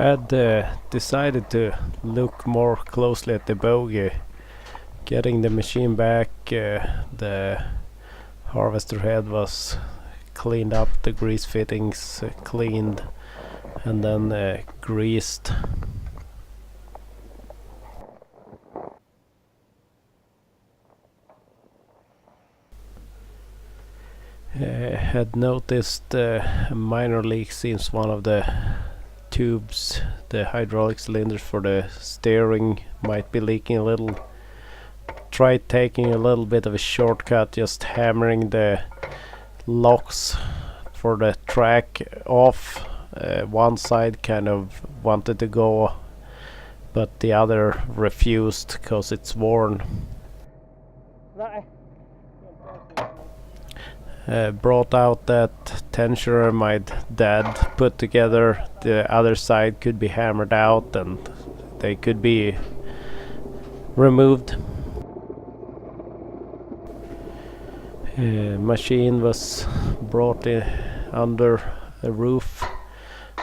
Had decided to look more closely at the Boggi, getting the machine back. The harvester head was cleaned up, the grease fittings cleaned, and then greased. Had noticed a minor leak since one of the tubes, the hydraulic cylinders for the steering, might be leaking a little. Tried taking a little bit of a shortcut, just hammering the locks for the track off. One side kind of wanted to go, but the other refused because it's worn. Brought out that tensioner my dad put together. The other side could be hammered out and they could be removed. Machine was brought in under a roof.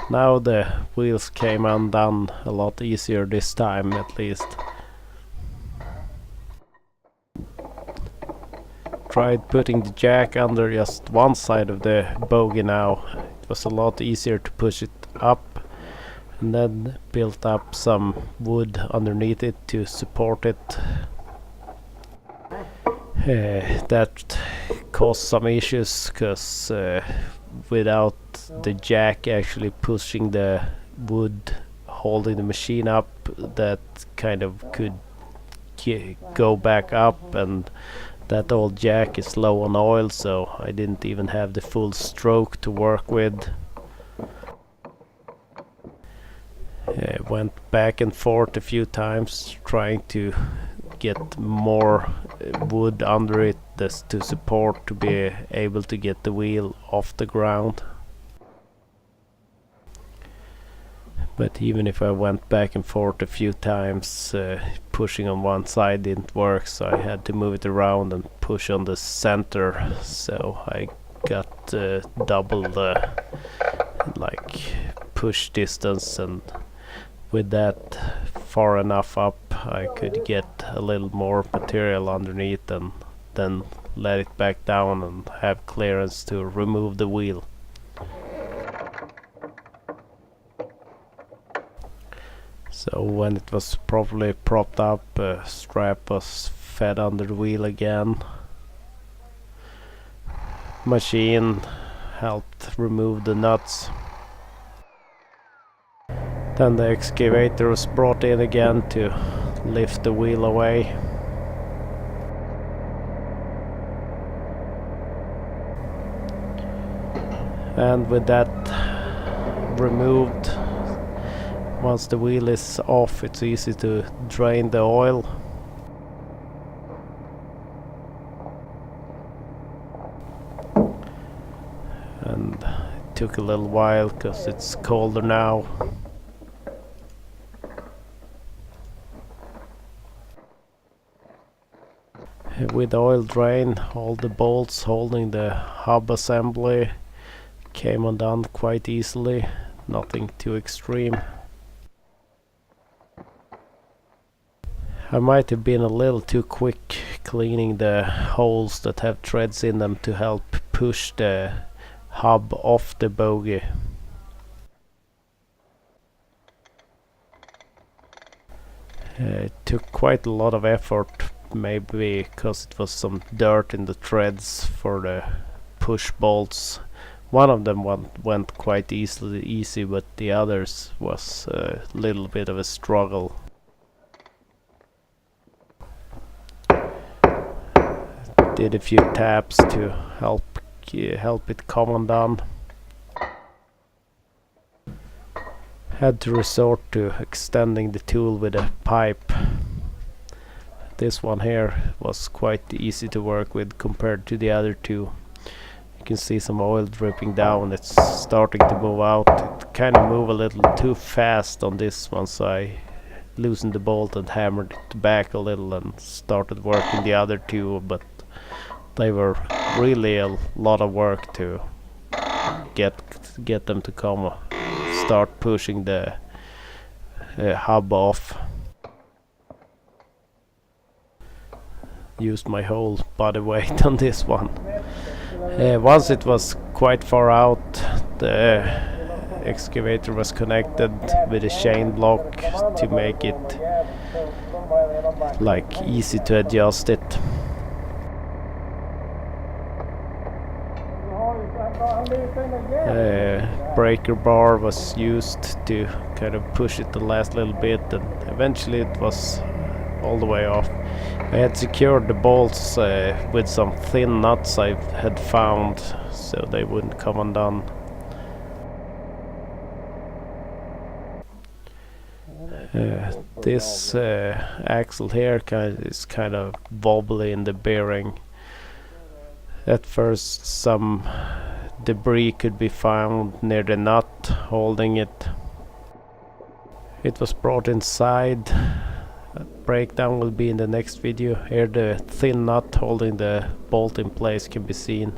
Now the wheels came undone a lot easier this time, at least. Tried putting the jack under just one side of the Boggi now. It was a lot easier to push it up, and then built up some wood underneath it to support it. That caused some issues because without the jack actually pushing the wood holding the machine up, that kind of could go back up, and that old jack is low on oil, so I didn't even have the full stroke to work with. Went back and forth a few times trying to get more wood under it to support, to be able to get the wheel off the ground. But even if I went back and forth a few times, pushing on one side didn't work, so I had to move it around and push on the center. So I got double the push distance, and with that far enough up I could get a little more material underneath and then let it back down and have clearance to remove the wheel. So when it was properly propped up, a strap was fed under the wheel again. Machine helped remove the nuts. Then the excavator was brought in again to lift the wheel away. And with that removed, once the wheel is off, it's easy to drain the oil. And it took a little while because it's colder now. With the oil drain, all the bolts holding the hub assembly came undone quite easily, nothing too extreme. I might have been a little too quick cleaning the holes that have threads in them to help push the hub off the Boggi. It took quite a lot of effort, maybe because it was some dirt in the threads for the push bolts. One of them went quite easy, but the others was a little bit of a struggle. Did a few taps to help it come undone. Had to resort to extending the tool with a pipe. This one here was quite easy to work with compared to the other two. You can see some oil dripping down. It's starting to move out. It kind of moved a little too fast on this one, so I loosened the bolt and hammered it back a little and started working the other two, but they were really a lot of work to get them to come start pushing the hub off. Used my whole body weight on this one. Once it was quite far out, the excavator was connected with a chain block to make it like easy to adjust it. Breaker bar was used to kind of push it the last little bit, and eventually it was all the way off. I had secured the bolts with some thin nuts I had found so they wouldn't come undone. This axle here is kind of wobbly in the bearing. At first some debris could be found near the nut holding it. It was brought inside. Breakdown will be in the next video. Here the thin nut holding the bolt in place can be seen.